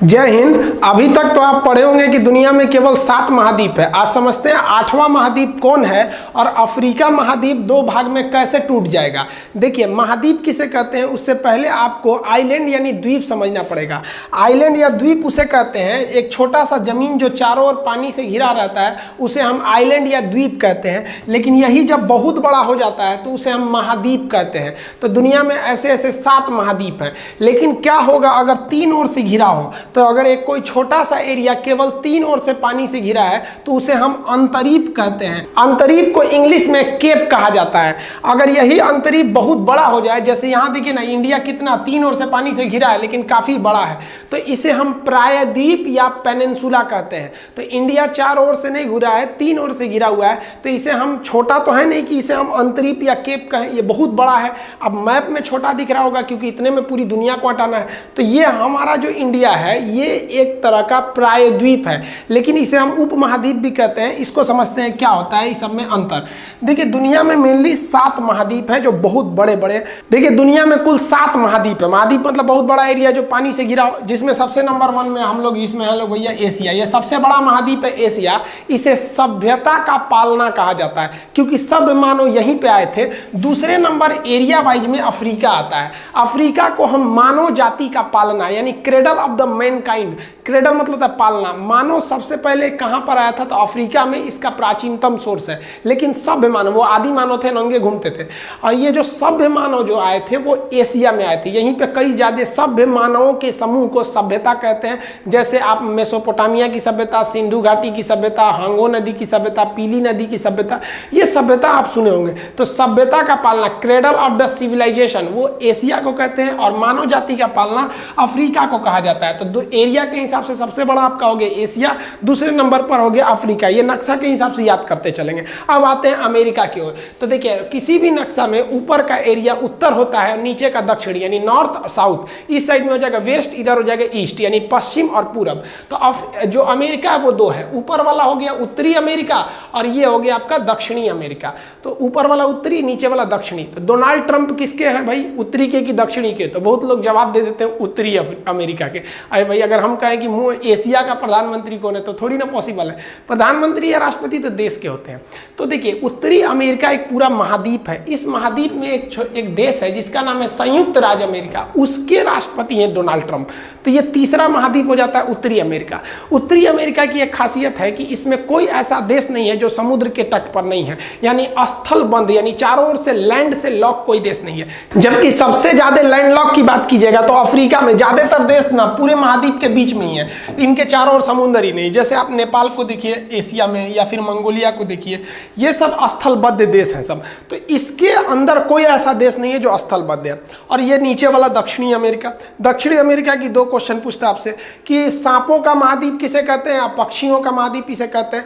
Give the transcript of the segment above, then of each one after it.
जय हिंद। अभी तक तो आप पढ़े होंगे कि दुनिया में केवल 7 महाद्वीप है। आज समझते हैं 8वां महाद्वीप कौन है और अफ्रीका महाद्वीप 2 भाग में कैसे टूट जाएगा। देखिए, महाद्वीप किसे कहते हैं उससे पहले आपको आइलैंड यानी द्वीप समझना पड़ेगा। आइलैंड या द्वीप उसे कहते हैं एक छोटा सा जमीन जो चारों ओर पानी से घिरा रहता है, उसे हम आइलैंड या द्वीप कहते हैं। लेकिन यही जब बहुत बड़ा हो जाता है तो उसे हम महाद्वीप कहते हैं। तो दुनिया में ऐसे ऐसे 7 महाद्वीप हैं। लेकिन क्या होगा अगर 3 ओर से घिरा हो? तो अगर एक कोई छोटा सा एरिया केवल 3 ओर से पानी से घिरा है तो उसे हम अंतरीप कहते हैं। अंतरीप को इंग्लिश में केप कहा जाता है। अगर यही अंतरीप बहुत बड़ा हो जाए, जैसे यहाँ देखिए ना, इंडिया कितना 3 ओर से पानी से घिरा है लेकिन काफी बड़ा है, तो इसे हम प्रायद्वीप या पेनिनसुला कहते हैं। तो इंडिया 4 ओर से नहीं घिरा है, 3 ओर से घिरा हुआ है, तो इसे हम छोटा तो है नहीं कि इसे हम अंतरीप या केप कहें, ये बहुत बड़ा है। अब मैप में छोटा दिख रहा होगा क्योंकि इतने में पूरी दुनिया को हटाना है। तो ये हमारा जो इंडिया है ये एक तरह का प्रायद्वीप है, लेकिन इसे हम उपमहाद्वीप भी कहते हैं। इसको समझते हैं क्या होता है इस सब में अंतर। देखिए, दुनिया में मेनली 7 महाद्वीप हैं जो बहुत बड़े बड़े। देखिए, दुनिया में कुल 7 महाद्वीप है। महाद्वीप मतलब बहुत बड़ा एरिया जो पानी से घिरा हो, जिसमें सबसे नंबर 1 में हम लोग इसमें है लोग भैया एशिया। ये सबसे बड़ा महाद्वीप है एशिया। इसे सभ्यता का पालना कहा जाता है क्योंकि सब मानव यहीं पे आए थे। दूसरे नंबर एरिया वाइज में अफ्रीका आता है। अफ्रीका को हम मानव जाति का पालना यानी cradle of the Mankind, cradle मतलब पालना। मानव सबसे पहले कहां पर आया था? तो अफ्रीका में इसका प्राचीनतम सोर्स है। लेकिन सभ्य मानव, वो आदि मानव थे, नंगे घूमते थे। और ये जो सभ्य मानव जो आए थे वो एशिया में आए थे। यहीं पे कई ज्यादा सभ्य मानवों के समूह को सभ्यता कहते हैं। जैसे आप मेसोपोटामिया की सभ्यता, सिंधु घाटी की सभ्यता, हांगो नदी की सभ्यता, पीली नदी की सभ्यता, ये सभ्यता आप सुने होंगे। तो सभ्यता का पालना, क्रेडल ऑफ द सिविलाइजेशन, वो एशिया को कहते हैं और मानव जाति का पालना अफ्रीका को कहा जाता है। तो एरिया के हिसाब से सबसे बड़ा आपका हो गया एशिया, दूसरे नंबर पर हो गया अफ्रीका। ये नक्शा के हिसाब से याद करते चलेंगे। अब आते हैं अमेरिका की ओर। तो देखिए, किसी भी नक्शा में ऊपर का एरिया उत्तर होता है, नीचे का दक्षिण यानी नॉर्थ और साउथ। इस साइड में हो जाएगा वेस्ट, इधर हो जाएगा ईस्ट यानी पश्चिम और पूरब। तो जो अमेरिका है वो 2 है। ऊपर वाला हो गया उत्तरी अमेरिका और ये हो गया आपका दक्षिणी अमेरिका। तो ऊपर वाला उत्तरी, नीचे वाला दक्षिणी। तो डोनाल्ड ट्रंप किसके हैं भाई, उत्तरी के कि दक्षिणी के? तो बहुत लोग जवाब दे देते हैं उत्तरी अमेरिका के। अरे भाई, अगर हम कहें कि एशिया का प्रधानमंत्री कौन है तो थोड़ी ना पॉसिबल है। प्रधानमंत्री या राष्ट्रपति तो देश के होते हैं। तो देखिए, उत्तरी अमेरिका एक पूरा महाद्वीप है। इस महाद्वीप में एक देश है जिसका नाम है संयुक्त राज्य अमेरिका, उसके राष्ट्रपति हैं डोनाल्ड ट्रंप। तो ये तीसरा महाद्वीप हो जाता है उत्तरी अमेरिका। उत्तरी अमेरिका की एक खासियत है कि इसमें कोई ऐसा देश नहीं है जो समुद्र के तट पर नहीं है, यानी स्थल बंद, यानी चारों ओर से लैंड से लॉक कोई देश नहीं है। जबकि सबसे ज्यादा लैंड लॉक की बात कीजिएगा तो अफ्रीका में ज्यादातर देश ना पूरे महाद्वीप के बीच में ही है, इनके चारों ओर समुद्र ही नहीं। जैसे आप नेपाल को देखिए एशिया में, या फिर मंगोलिया को देखिए, ये सब स्थलबद्ध देश हैं सब। तो इसके अंदर कोई ऐसा देश नहीं है जो स्थलबद्ध है। और ये नीचे वाला दक्षिणी अमेरिका। दक्षिणी अमेरिका की 2 क्वेश्चन पूछता है आपसे कि सांपों का महाद्वीप किसे कहते हैं, पक्षियों का महाद्वीप किसे कहते हैं?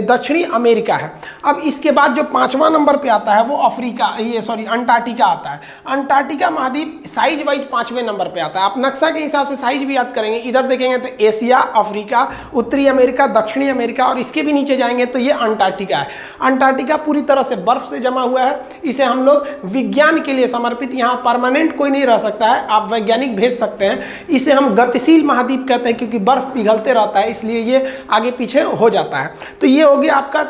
दक्षिणी अमेरिका है। अब इसके बाद जो 5वां नंबर पे आता है वो अंटार्कटिका आता है। अंटार्कटिका महाद्वीप साइज वाइज 5वें नंबर पे आता है। आप नक्शा के हिसाब से साइज भी याद करेंगे, इधर देखेंगे तो एशिया, अफ्रीका, उत्तरी अमेरिका, दक्षिणी अमेरिका, और इसके भी नीचे जाएंगे तो ये अंटार्कटिका है। अंटार्कटिका पूरी तरह से बर्फ से जमा हुआ है। इसे हम लोग विज्ञान के लिए समर्पित, यहाँ परमानेंट कोई नहीं रह सकता है, आप वैज्ञानिक भेज सकते हैं। इसे हम गतिशील महाद्वीप कहते हैं क्योंकि बर्फ पिघलते रहता है, इसलिए ये आगे पीछे हो जाता है। तो ये हो गया आपका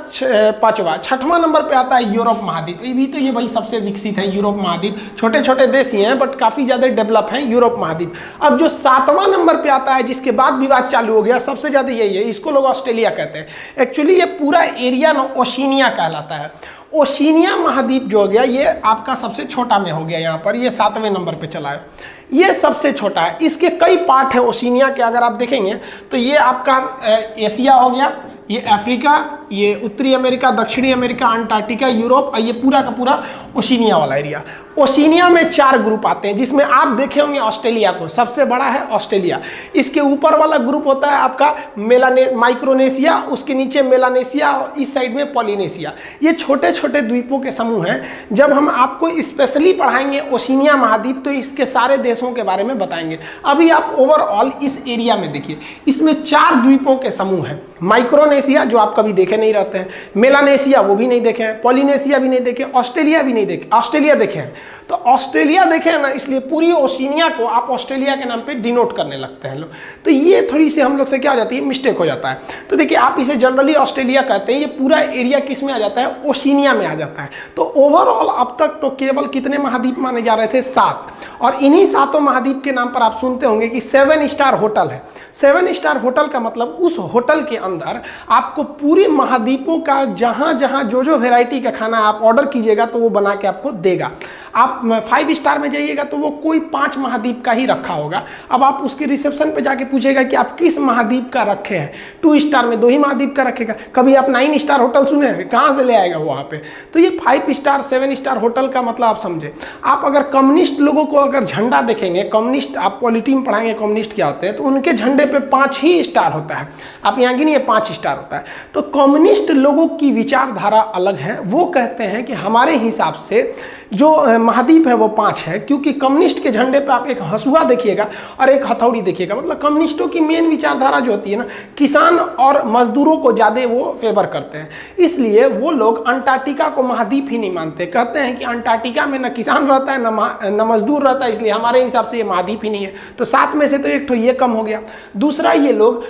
5वां। 6वां नंबर पे आता है यूरोप महाद्वीप। ये भी तो ये भाई सबसे विकसित है यूरोप महाद्वीप। छोटे छोटे देश ही हैं बट काफी ज्यादा डेवलप हैं यूरोप महाद्वीप। अब जो 7वां नंबर पे आता है, जिसके बाद विवाद चालू हो गया, सबसे ज्यादा यही है, इसको लोग ऑस्ट्रेलिया कहते हैं। एक्चुअली ये पूरा एरिया ना ओशिनिया कहलाता है। ओशिनिया महाद्वीप जो हो गया ये आपका सबसे छोटा में हो गया, यहाँ पर ये 7वें नंबर पे चला है। ये सबसे छोटा है। इसके कई पार्ट है ओशिनिया के, अगर आप देखेंगे तो ये आपका एशिया हो गया, ये अफ्रीका, ये उत्तरी अमेरिका, दक्षिणी अमेरिका, अंटार्कटिका, यूरोप, और ये पूरा का पूरा ओशिनिया वाला एरिया। ओशिनिया में 4 ग्रुप आते हैं, जिसमें आप देखे होंगे ऑस्ट्रेलिया को, सबसे बड़ा है ऑस्ट्रेलिया। इसके ऊपर वाला ग्रुप होता है आपका माइक्रोनेशिया, उसके नीचे मेलानेशिया और इस साइड में पॉलिनेशिया। ये छोटे छोटे द्वीपों के समूह हैं। जब हम आपको स्पेशली पढ़ाएंगे ओशिनिया महाद्वीप तो इसके सारे देशों के बारे में बताएंगे। अभी आप ओवरऑल इस एरिया में देखिए, इसमें 4 द्वीपों के समूह हैं। माइक्रोनेशिया जो आप कभी देखे नहीं रहते हैं, मेलानेशिया वो भी नहीं देखे हैं, पॉलिनेशिया भी नहीं देखे, ऑस्ट्रेलिया भी नहीं देखे, ऑस्ट्रेलिया देखे हैं। तो ऑस्ट्रेलिया देखें ना, इसलिए पूरी ओशिनिया को आप ऑस्ट्रेलिया के नाम पे डिनोट करने लगते हैं लोग। तो ये थोड़ी सी हम लोग से क्या हो जाती है, मिस्टेक हो जाता है। तो देखिए आप इसे जनरली ऑस्ट्रेलिया कहते हैं, ये पूरा एरिया किस में आ जाता है, ओशिनिया में आ जाता है। तो ओवरऑल अब तक तो केवल कितने महाद्वीप माने जा रहे थे, 7। और इन्हीं 7 महाद्वीप के नाम पर आप सुनते होंगे कि 7 स्टार होटल है। 7 स्टार होटल का मतलब उस होटल के अंदर आपको पूरे महाद्वीपों का जहां जहां जो जो वेराइटी का खाना आप ऑर्डर कीजिएगा तो वो बना के आपको देगा। आप 5 स्टार में जाइएगा तो वो कोई 5 महाद्वीप का ही रखा होगा। अब आप उसके रिसेप्शन पे जाके पूछेगा कि आप किस महाद्वीप का रखे हैं, 2 स्टार में 2 ही महाद्वीप का रखेगा। कभी आप 9 स्टार होटल सुने हैं, कहाँ से ले आएगा वहाँ पे। तो ये 5 स्टार 7 स्टार होटल का मतलब आप समझे। आप अगर कम्युनिस्ट लोगों को अगर झंडा देखेंगे, कम्युनिस्ट आप पॉलिटी में पढ़ाएंगे कम्युनिस्ट क्या होते हैं, तो उनके झंडे पे 5 ही स्टार होता है। आप यहाँ गिनिए 5 स्टार होता है। तो कम्युनिस्ट लोगों की विचारधारा अलग है। वो कहते हैं कि हमारे हिसाब से जो महाद्वीप है वो 5 है, क्योंकि कम्युनिस्ट के झंडे पे आप एक हंसुआ देखिएगा और एक हथौड़ी देखिएगा। मतलब कम्युनिस्टों की मेन विचारधारा जो होती है ना, किसान और मजदूरों को ज़्यादा वो फेवर करते हैं। इसलिए वो लोग अंटार्कटिका को महाद्वीप ही नहीं मानते। कहते हैं कि अंटार्कटिका में न किसान रहता है न मजदूर रहता है, इसलिए हमारे हिसाब से ये महाद्वीप ही नहीं है। तो 7 में से तो एक तो ये कम हो गया। दूसरा, ये लोग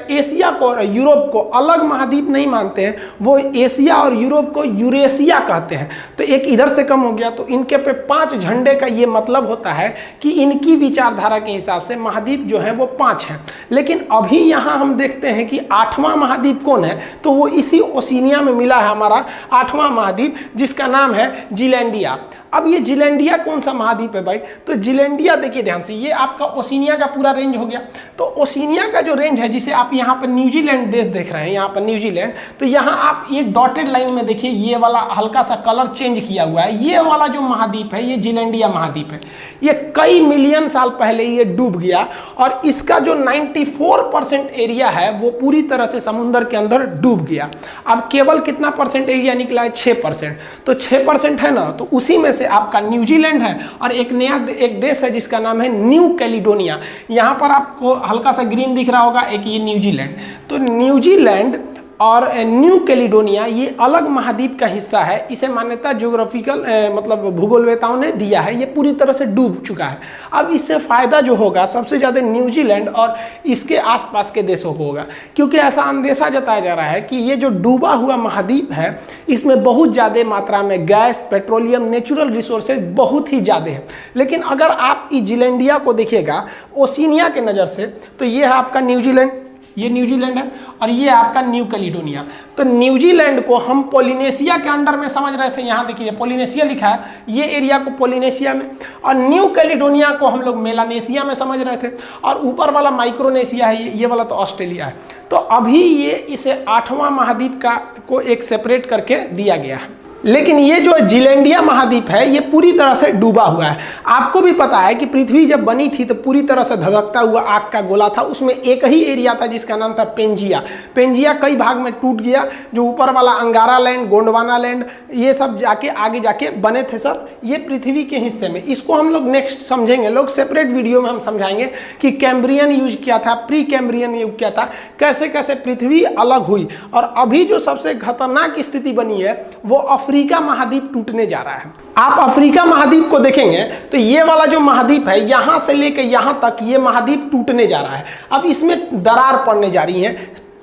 एशिया को और यूरोप को अलग महाद्वीप नहीं मानते हैं। वो एशिया और यूरोप को यूरेशिया कहते हैं। तो एक इधर से कम हो गया। तो इनके पे 5 झंडे का ये मतलब होता है कि इनकी विचारधारा के हिसाब से महाद्वीप जो है वो 5 है। लेकिन अभी यहाँ हम देखते हैं कि 8वां महाद्वीप कौन है, तो वो इसी ओशिनिया में मिला है हमारा 8वां महाद्वीप, जिसका नाम है जीलैंडिया। अब ये जीलैंडिया कौन सा महाद्वीप है भाई, तो जीलैंडिया देखिए ध्यान से, ये आपका ओशिनिया का पूरा रेंज हो गया। तो ओशिनिया का जो रेंज है, जिसे आप यहाँ पर न्यूजीलैंड देश देख रहे हैं, यहाँ पर न्यूजीलैंड, तो यहाँ आप ये डॉटेड लाइन में देखिए, ये वाला हल्का सा कलर चेंज किया हुआ है। ये वाला जो महाद्वीप है ये जीलैंडिया महाद्वीप है। ये कई मिलियन साल पहले ये डूब गया और इसका जो 94% एरिया है वो पूरी तरह से समुद्र के अंदर डूब गया। अब केवल कितना परसेंट एरिया निकला है, 6%। तो 6% है ना, तो उसी में से आपका न्यूजीलैंड है और एक नया एक देश है जिसका नाम है न्यू कैलिडोनिया। यहाँ पर आपको हल्का सा ग्रीन दिख रहा होगा, एक ये न्यूजीलैंड। तो न्यूजीलैंड और न्यू कैलिडोनिया ये अलग महाद्वीप का हिस्सा है। इसे मान्यता ज्योग्राफिकल मतलब भूगोलवेताओं ने दिया है। ये पूरी तरह से डूब चुका है। अब इससे फ़ायदा जो होगा सबसे ज़्यादा न्यूजीलैंड और इसके आसपास के देशों को होगा, क्योंकि ऐसा अंदेशा जताया जा रहा है कि ये जो डूबा हुआ महाद्वीप है इसमें बहुत ज़्यादा मात्रा में गैस, पेट्रोलियम, नेचुरल रिसोर्सेज बहुत ही ज़्यादा है। लेकिन अगर आप जीलैंडिया को देखिएगा ओशिनिया के नज़र से, तो ये है आपका न्यूजीलैंड, ये न्यूजीलैंड है और ये आपका न्यू कैलिडोनिया। तो न्यूजीलैंड को हम पोलिनेशिया के अंडर में समझ रहे थे। यहाँ देखिए पोलिनेशिया लिखा है, ये एरिया को पोलिनेशिया में, और न्यू कैलिडोनिया को हम लोग मेलानेशिया में समझ रहे थे, और ऊपर वाला माइक्रोनेशिया है, ये वाला तो ऑस्ट्रेलिया है। तो अभी ये इसे 8वां महाद्वीप का को एक सेपरेट करके दिया गया है। लेकिन ये जो जीलैंडिया महाद्वीप है ये पूरी तरह से डूबा हुआ है। आपको भी पता है कि पृथ्वी जब बनी थी तो पूरी तरह से धधकता हुआ आग का गोला था। उसमें एक ही एरिया था जिसका नाम था पेंजिया। पेंजिया कई भाग में टूट गया। जो ऊपर वाला अंगारा लैंड, गोंडवाना लैंड, ये सब जाके आगे जाके बने थे सब, ये पृथ्वी के हिस्से में। इसको हम लोग नेक्स्ट समझेंगे, लोग सेपरेट वीडियो में हम समझाएंगे कि कैम्ब्रियन यूज क्या था, प्री कैम्ब्रियन युग क्या था, कैसे कैसे पृथ्वी अलग हुई। और अभी जो सबसे खतरनाक स्थिति बनी है वो अफ्रीका महाद्वीप टूटने जा रहा है। आप अफ्रीका महाद्वीप को देखेंगे तो ये वाला जो महाद्वीप है यहां से लेकर यहां तक ये महाद्वीप टूटने जा रहा है। अब इसमें दरार पड़ने जा रही है,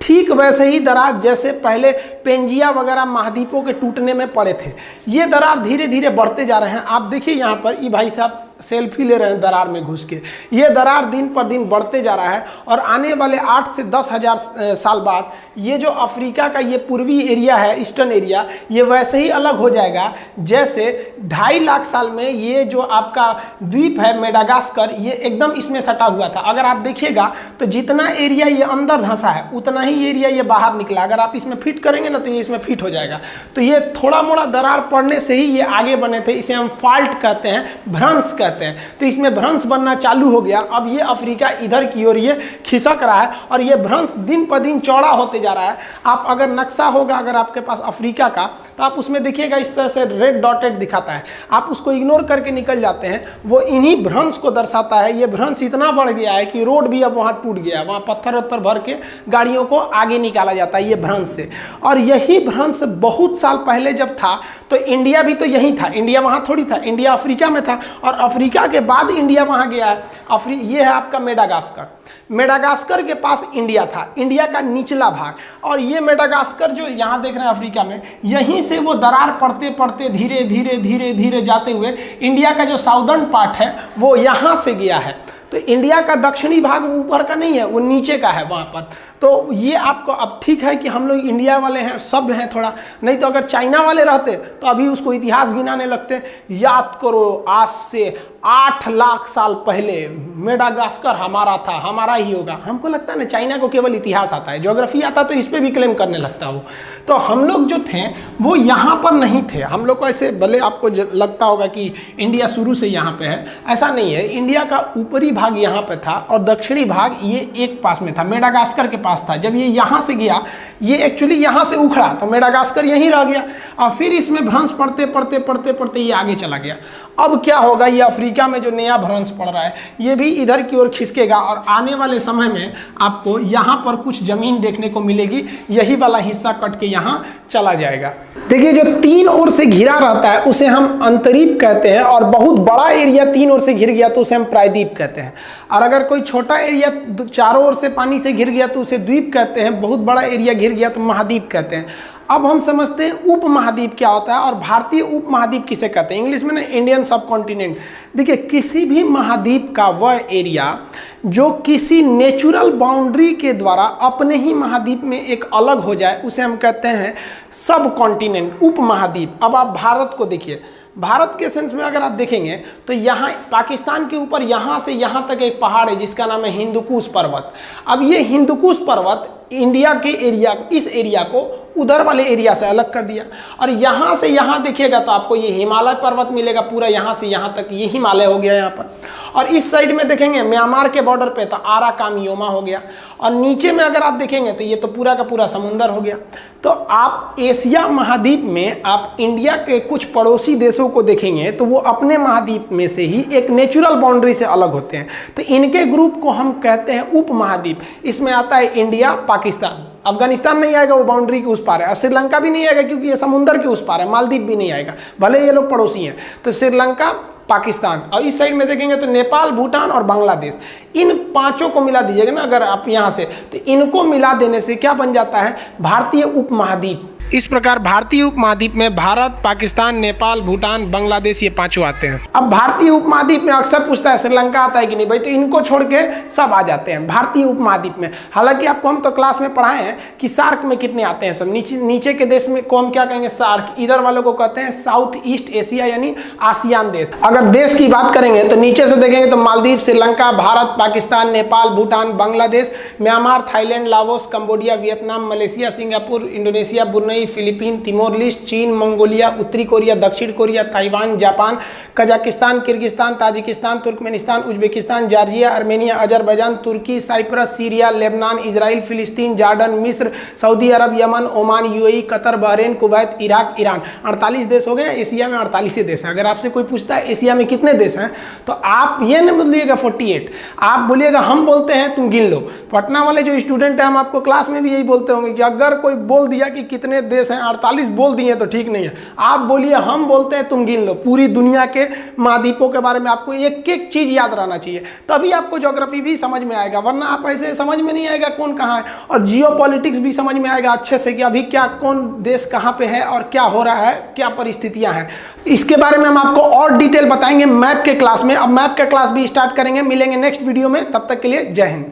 ठीक वैसे ही दरार जैसे पहले पेंजिया वगैरह महाद्वीपों के टूटने में पड़े थे। ये दरार धीरे धीरे बढ़ते जा रहे हैं। आप देखिए यहाँ पर ये भाई साहब सेल्फी ले रहे हैं दरार में घुस के। ये दरार दिन पर दिन बढ़ते जा रहा है और आने वाले 8 से 10 हज़ार साल बाद ये जो अफ्रीका का ये पूर्वी एरिया है, ईस्टर्न एरिया, ये वैसे ही अलग हो जाएगा जैसे 2.5 लाख साल में ये जो आपका द्वीप है मेडागास्कर, ये एकदम इसमें सटा हुआ था। अगर आप देखिएगा तो जितना एरिया ये अंदर धंसा है उतना ही एरिया ये बाहर निकला। अगर आप इसमें फिट करेंगे ना तो ये इसमें फिट हो जाएगा। तो ये थोड़ा मोड़ा दरार पड़ने से ही ये आगे बने थे। इसे हम फाल्ट कहते हैं, भ्रंश कहते हैं। तो इसमें भ्रंश बनना चालू हो गया। अब ये अफ्रीका इधर की ओर ये खिसक रहा है और ये भ्रंश दिन पर दिन चौड़ा होते जा रहा है। आप अगर नक्शा होगा अगर आपके पास अफ्रीका का, तो आप उसमें देखिएगा इस तरह से रेड डॉटेड दिखाता है। आप उसको इग्नोर करके निकल जाते हैं, वो इन्हीं भ्रंश को दर्शाता है। ये भ्रंश इतना बढ़ गया है कि रोड भी अब वहाँ टूट गया, वहाँ पत्थर वत्थर भर के गाड़ियों को आगे निकाला जाता है ये भ्रंश से। और यही भ्रंश बहुत साल पहले जब था तो इंडिया भी तो यही था, इंडिया वहाँ थोड़ी था, इंडिया अफ्रीका में था और अफ्रीका के बाद इंडिया वहाँ गया है। ये है आपका मेडागास्कर। मेडागास्कर के पास इंडिया था, इंडिया का निचला भाग, और ये मेडागास्कर जो यहाँ देख रहे हैं अफ्रीका में, यहीं से वो दरार पड़ते पड़ते धीरे धीरे धीरे धीरे जाते हुए इंडिया का जो साउदर्न पार्ट है वो यहाँ से गया है। तो इंडिया का दक्षिणी भाग ऊपर का नहीं है, वो नीचे का है वहाँ पर। तो ये आपको अब ठीक है कि हम लोग इंडिया वाले हैं, सभ्य हैं थोड़ा, नहीं तो अगर चाइना वाले रहते तो अभी उसको इतिहास गिनाने लगते। याद करो आज से 8 लाख साल पहले मेडागास्कर हमारा था, हमारा ही होगा। हमको लगता है ना चाइना को केवल इतिहास आता है, ज्योग्राफी आता तो इस पर भी क्लेम करने लगता वो। तो हम लोग जो थे वो यहाँ पर नहीं थे। हम लोग को ऐसे भले आपको लगता होगा कि इंडिया शुरू से यहाँ पे है, ऐसा नहीं है। इंडिया का ऊपरी भाग यहाँ पे था और दक्षिणी भाग ये एक पास में था, मेडागास्कर के पास था। जब ये यहाँ से गया, ये एक्चुअली यहाँ से उखड़ा तो मेडागास्कर यहीं रह गया और फिर इसमें भ्रंश पड़ते पड़ते पड़ते पड़ते ये आगे चला गया। अब क्या होगा, ये अफ्रीका में जो नया भ्रंश पड़ रहा है ये भी इधर की ओर खिसकेगा और आने वाले समय में आपको यहाँ पर कुछ जमीन देखने को मिलेगी, यही वाला हिस्सा कट के यहाँ चला जाएगा। देखिए जो 3 ओर से घिरा रहता है उसे हम अंतरीप कहते हैं, और बहुत बड़ा एरिया 3 ओर से घिर गया तो उसे हम प्रायद्वीप कहते हैं। और अगर कोई छोटा एरिया चारों ओर से पानी से घिर गया तो उसे द्वीप कहते हैं, बहुत बड़ा एरिया घिर गया तो महाद्वीप कहते हैं। अब हम समझते हैं उप महाद्वीप क्या होता है और भारतीय उप महाद्वीप किसे कहते हैं, इंग्लिश में ना इंडियन सब कॉन्टिनेंट। देखिए किसी भी महाद्वीप का वह एरिया जो किसी नेचुरल बाउंड्री के द्वारा अपने ही महाद्वीप में एक अलग हो जाए उसे हम कहते हैं सब कॉन्टिनेंट, उप महाद्वीप। अब आप भारत को देखिए, भारत के सेंस में अगर आप देखेंगे तो यहाँ पाकिस्तान के ऊपर यहाँ से यहाँ तक एक पहाड़ है जिसका नाम है हिंदुकुश पर्वत। अब ये हिंदुकुश पर्वत इंडिया के एरिया, इस एरिया को उधर वाले एरिया से अलग कर दिया, और यहाँ से यहाँ देखिएगा तो आपको ये हिमालय पर्वत मिलेगा, पूरा यहाँ से यहाँ तक ये हिमालय हो गया यहाँ पर। और इस साइड में देखेंगे म्यांमार के बॉर्डर पे तो आरा कामियोमा हो गया, और नीचे में अगर आप देखेंगे तो ये तो पूरा का पूरा समुंदर हो गया। तो आप एशिया महाद्वीप में आप इंडिया के कुछ पड़ोसी देशों को देखेंगे तो वो अपने महाद्वीप में से ही एक नेचुरल बाउंड्री से अलग होते हैं, तो इनके ग्रुप को हम कहते हैं उप महाद्वीप। इसमें आता है इंडिया, पाकिस्तान, अफगानिस्तान नहीं आएगा, वो बाउंड्री के उस पार है, और श्रीलंका भी नहीं आएगा क्योंकि ये समुंदर के उस पार है, मालदीव भी नहीं आएगा, भले ये लोग पड़ोसी हैं। तो श्रीलंका, पाकिस्तान, और इस साइड में देखेंगे तो नेपाल, भूटान और बांग्लादेश, इन 5 को मिला दीजिएगा ना अगर आप यहाँ से, तो इनको मिला देने से क्या बन जाता है, भारतीय उपमहाद्वीप। इस प्रकार भारतीय उपमहाद्वीप में भारत, पाकिस्तान, नेपाल, भूटान, बांग्लादेश ये 5 आते हैं। अब भारतीय उपमहाद्वीप में अक्सर पूछता है श्रीलंका आता है कि नहीं भाई, तो इनको छोड़ के सब आ जाते हैं भारतीय उपमहाद्वीप में। हालांकि आपको हम तो क्लास में पढ़ाए हैं कि सार्क में कितने आते हैं सब, नीचे के देश में को हम क्या कहेंगे, सार्क। इधर वालों को कहते हैं साउथ ईस्ट एशिया यानी आसियान देश। अगर देश की बात करेंगे तो नीचे से देखेंगे तो Maldives, Sri Lanka, Bharat, Pakistan, Nepal, Bhutan, Bangladesh, Myanmar, Thailand, Laos, Cambodia, Vietnam, Malaysia, Singapore, Indonesia, Brunei, Philippine, Timor Leste, चीन, मंगोलिया, उत्तरी कोरिया, दक्षिण Korea, Taiwan, Japan, Kazakhstan, Kyrgyzstan, Tajikistan, Turkmenistan, Uzbekistan, Georgia, Armenia, Azerbaijan, तुर्की, साइप्रस, सीरिया, लेबनान, इजराइल, फिलिस्तीन, जॉर्डन, मिस्र, सऊदी अरब, Yemen, Oman, UAE, Qatar, Bahrain, Kuwait, Iraq, Iran. 48 देश हो गए। एशिया में 48 देश हैं। अगर आपसे कोई पूछता है एशिया में कितने देश हैं तो आप ये नहीं बोलिएगा 48, आप बोलिएगा हम बोलते हैं, तुम गिन लो। पटना वाले जो स्टूडेंट हैं हम आपको क्लास में भी यही बोलते होंगे कि अगर कोई बोल दिया कि कितने देश हैं, 48 बोल दिए तो ठीक नहीं है, आप बोलिए हम बोलते हैं, तुम गिन लो। पूरी दुनिया के महाद्वीपों के बारे में आपको एक एक चीज याद रहना चाहिए, तभी आपको ज्योग्राफी भी समझ में आएगा, वरना आप ऐसे समझ में नहीं आएगा कौन कहाँ है। और जियोपॉलिटिक्स भी समझ में आएगा अच्छे से कि अभी क्या कौन देश कहाँ पे है और क्या हो रहा है, क्या परिस्थितियां हैं। इसके बारे में हम आपको और डिटेल बताएंगे मैप के क्लास में। अब मैप का क्लास भी स्टार्ट करेंगे, मिलेंगे नेक्स्ट वीडियो में, तब तक के लिए जय हिंद।